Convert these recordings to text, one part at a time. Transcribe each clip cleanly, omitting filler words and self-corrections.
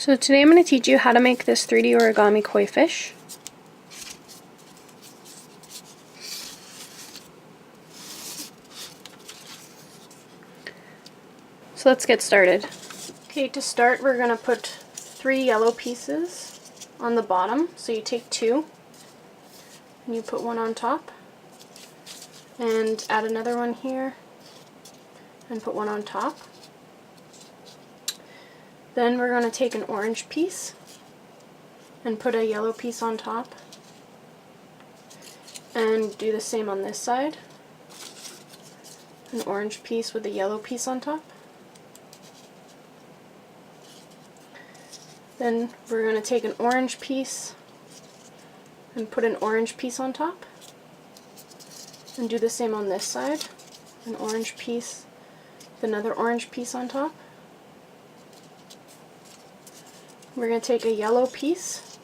So today I'm going to teach you how to make this 3D origami koi fish. So let's get started. Okay, to start we're going to put 3 yellow pieces on the bottom. So you take 2 and you put 1 on top and add another one here and put 1 on top. Then we're going to take an orange piece and put a yellow piece on top and do the same on this side. An orange piece with a yellow piece on top. Then we're going to take an orange piece and put an orange piece on top and do the same on this side. An orange piece with another orange piece on top. We're going to take a yellow piece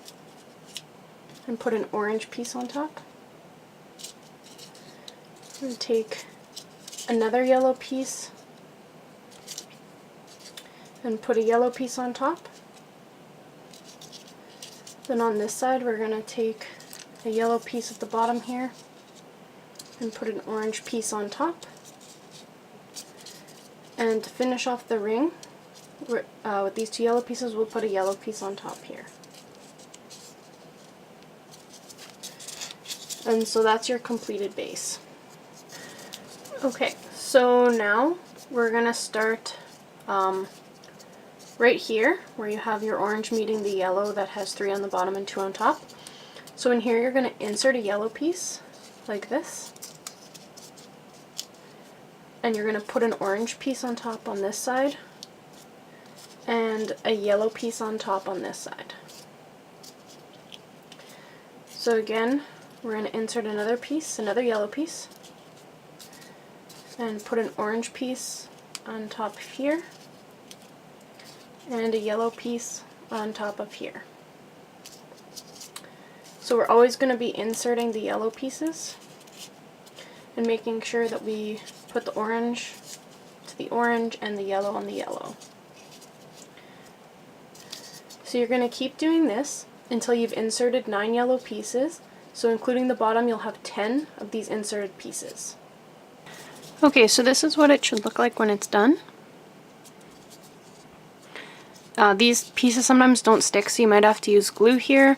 and put an orange piece on top. We're going to take another yellow piece and put a yellow piece on top. Then on this side we're going to take a yellow piece at the bottom here and put an orange piece on top. And to finish off the ring, with these 2 yellow pieces, we'll put a yellow piece on top here. And so that's your completed base. Okay, so now we're going to start right here where you have your orange meeting the yellow that has 3 on the bottom and 2 on top. So in here you're going to insert a yellow piece like this. And you're going to put an orange piece on top on this side and a yellow piece on top on this side. So again, we're going to insert another piece, another yellow piece, and put an orange piece on top of here and a yellow piece on top of here. So we're always going to be inserting the yellow pieces and making sure that we put the orange to the orange and the yellow on the yellow. So you're going to keep doing this until you've inserted 9 yellow pieces. So including the bottom, you'll have 10 of these inserted pieces. Okay, so this is what it should look like when it's done. These pieces sometimes don't stick, so you might have to use glue here.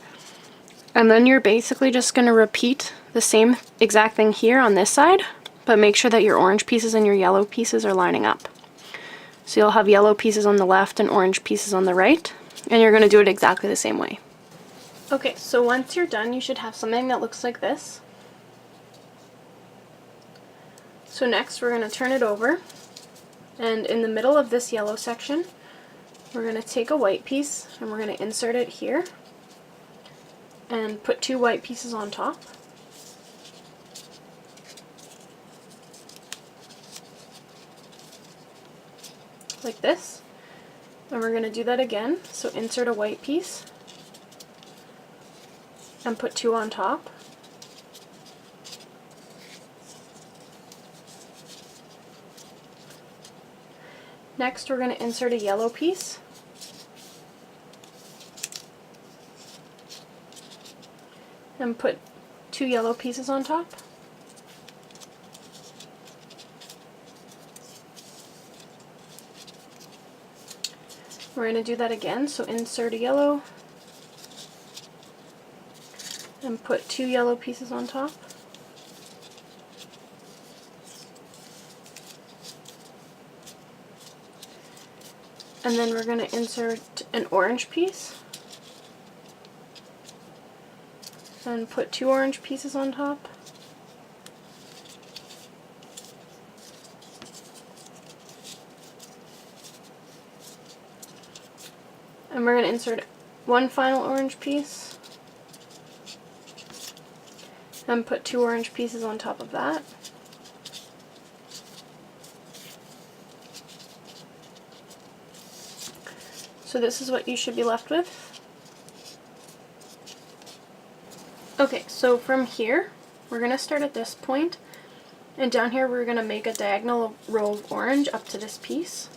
And then you're basically just going to repeat the same exact thing here on this side, but make sure that your orange pieces and your yellow pieces are lining up. So you'll have yellow pieces on the left and orange pieces on the right, and you're going to do it exactly the same way. Okay, so once you're done, you should have something that looks like this. So next we're going to turn it over, and in the middle of this yellow section, we're going to take a white piece and we're going to insert it here and put 2 white pieces on top. Like this. And we're going to do that again. So insert a white piece and put 2 on top. Next we're going to insert a yellow piece and put 2 yellow pieces on top. We're going to do that again, so insert a yellow and put 2 yellow pieces on top. And then we're going to insert an orange piece and put 2 orange pieces on top. And we're going to insert 1 final orange piece and put 2 orange pieces on top of that. So this is what you should be left with. Okay, so from here, we're going to start at this point, and down here we're going to make a diagonal row of orange up to this piece.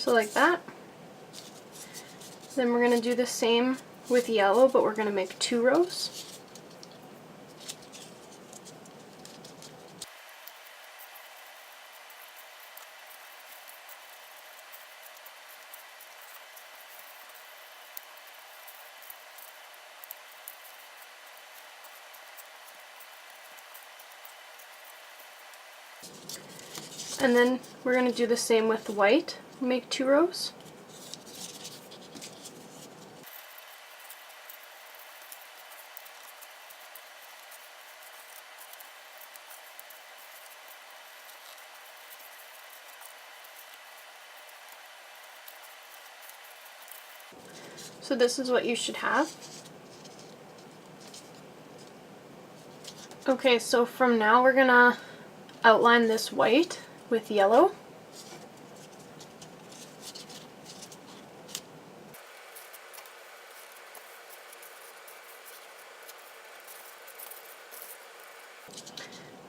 So like that. Then we're going to do the same with yellow, but we're going to make 2 rows. And then we're going to do the same with white. Make 2 rows. So this is what you should have. Okay, so from now we're gonna outline this white with yellow.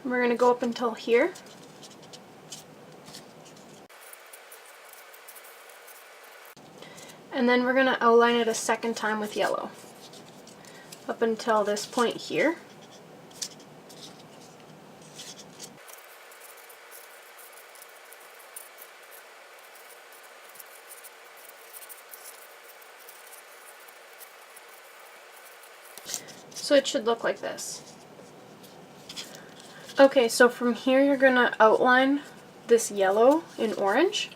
And we're gonna go up until here. And then we're gonna outline it a second time with yellow. Up until this point here. So it should look like this. Okay, so from here you're going to outline this yellow in orange.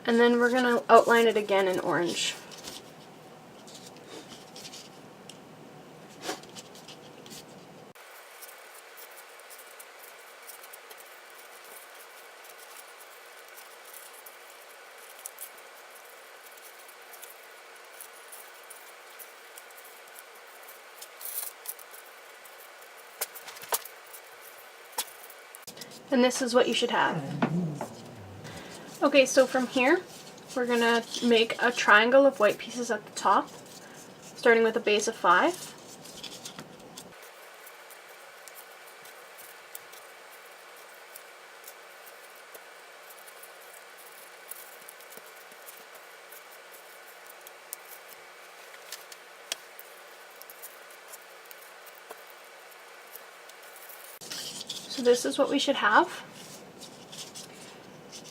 And then we're going to outline it again in orange. And this is what you should have. Okay, so from here, we're going to make a triangle of white pieces at the top, starting with a base of 5. So this is what we should have.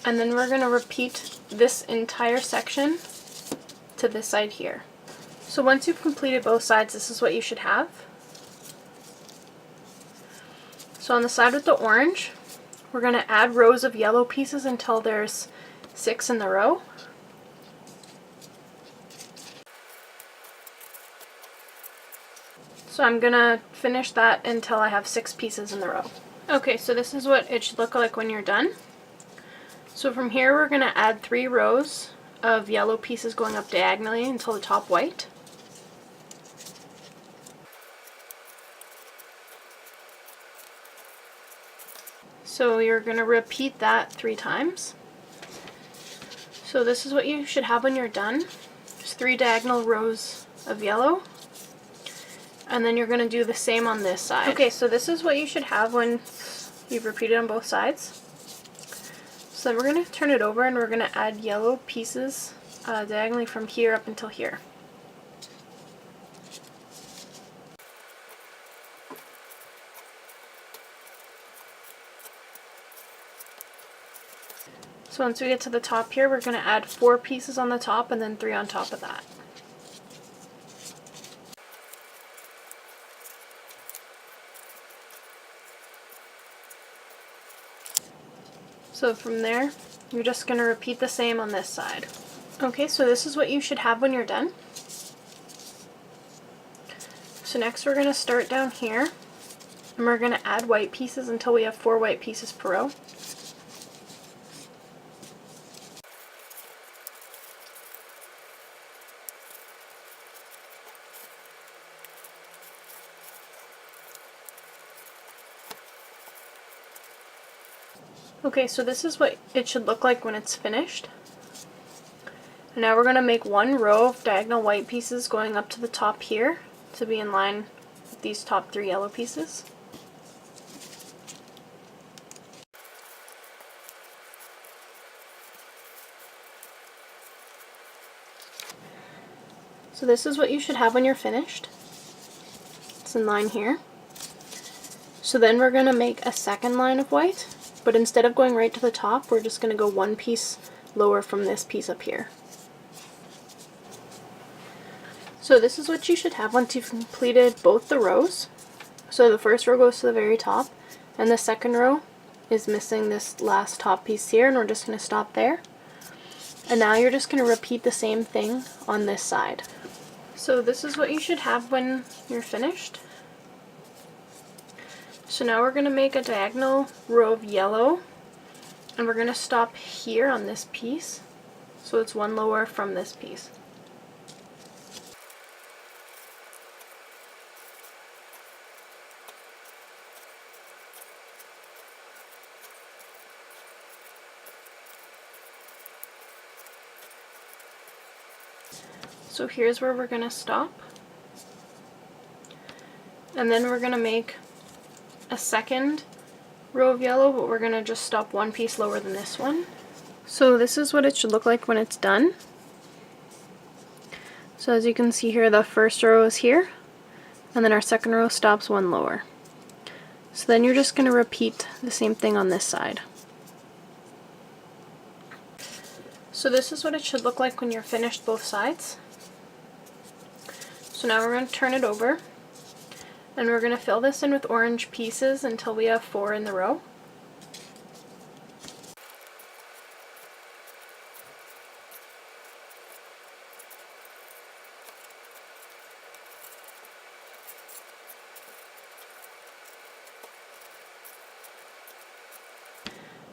And then we're going to repeat this entire section to this side here. So once you've completed both sides, this is what you should have. So on the side with the orange, we're going to add rows of yellow pieces until there's 6 in the row. So I'm going to finish that until I have 6 pieces in the row. Okay, so this is what it should look like when you're done. So from here we're going to add 3 rows of yellow pieces going up diagonally until the top white. So you're going to repeat that 3 times. So this is what you should have when you're done. Just 3 diagonal rows of yellow. And then you're going to do the same on this side. Okay, so this is what you should have when you've repeated on both sides. So then we're going to turn it over and we're going to add yellow pieces diagonally from here up until here. So once we get to the top here, we're going to add 4 pieces on the top and then 3 on top of that. So from there, you're just going to repeat the same on this side. Okay, so this is what you should have when you're done. So next we're going to start down here, and we're going to add white pieces until we have 4 white pieces per row. Okay, so this is what it should look like when it's finished. And now we're going to make one row of diagonal white pieces going up to the top here to be in line with these top 3 yellow pieces. So this is what you should have when you're finished. It's in line here. So then we're going to make a second line of white, but instead of going right to the top, we're just going to go one piece lower from this piece up here. So this is what you should have once you've completed both the rows. So the first row goes to the very top, and the second row is missing this last top piece here, and we're just going to stop there. And now you're just going to repeat the same thing on this side. So this is what you should have when you're finished. So now we're going to make a diagonal row of yellow, and we're going to stop here on this piece, so it's one lower from this piece. So here's where we're going to stop, and then we're going to make a second row of yellow, but we're going to just stop one piece lower than this one. So this is what it should look like when it's done. So as you can see here, the first row is here, and then our second row stops one lower. So then you're just going to repeat the same thing on this side. So this is what it should look like when you're finished both sides. So now we're going to turn it over, and we're going to fill this in with orange pieces until we have 4 in the row.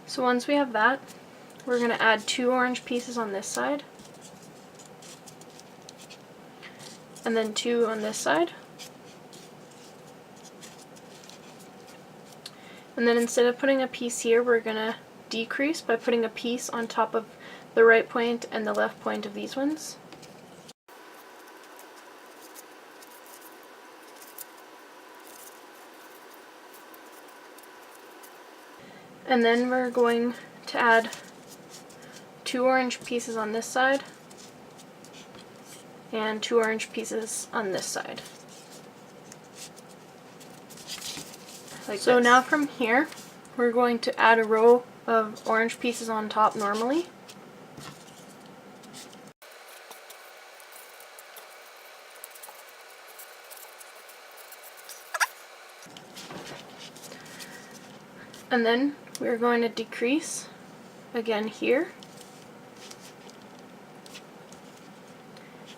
So once we have that, we're going to add 2 orange pieces on this side, and then 2 on this side. And then instead of putting a piece here, we're going to decrease by putting a piece on top of the right point and the left point of these ones. And then we're going to add 2 orange pieces on this side and 2 orange pieces on this side. So now from here, we're going to add a row of orange pieces on top normally. And then we're going to decrease again here,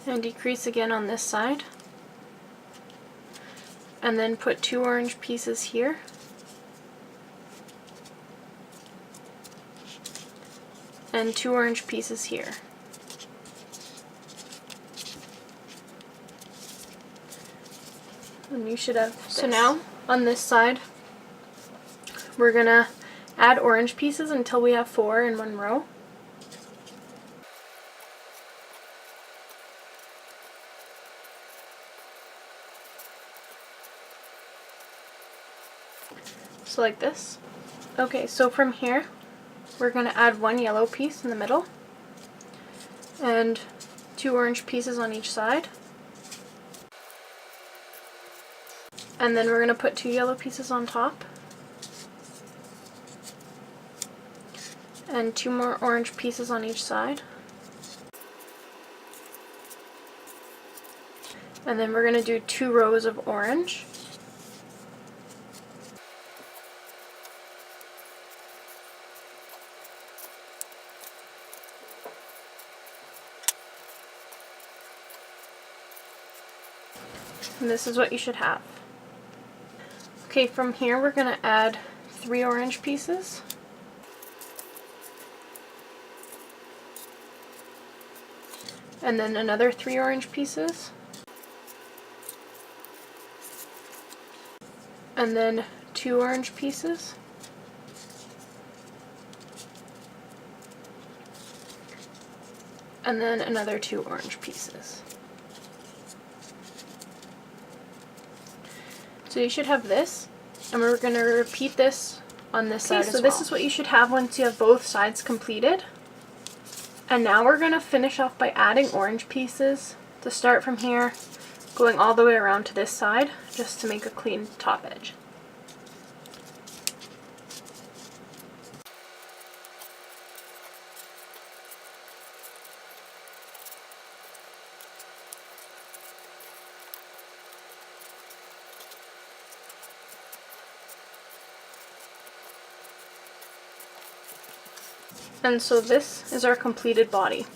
and decrease again on this side, and then put 2 orange pieces here, and 2 orange pieces here. And you should have this. So now on this side, we're gonna add orange pieces until we have 4 in one row. So like this. Okay, so from here, we're gonna add 1 yellow piece in the middle, and 2 orange pieces on each side. And then we're gonna put 2 yellow pieces on top, and 2 more orange pieces on each side. And then we're going to do 2 rows of orange. And this is what you should have. Okay, from here we're going to add 3 orange pieces. And then another 3 orange pieces. And then 2 orange pieces. and then another 2 orange pieces. So you should have this, and we're going to repeat this on this side as well. So this is what you should have once you have both sides completed. And now we're going to finish off by adding orange pieces to start from here, going all the way around to this side, just to make a clean top edge. And so this is our completed body.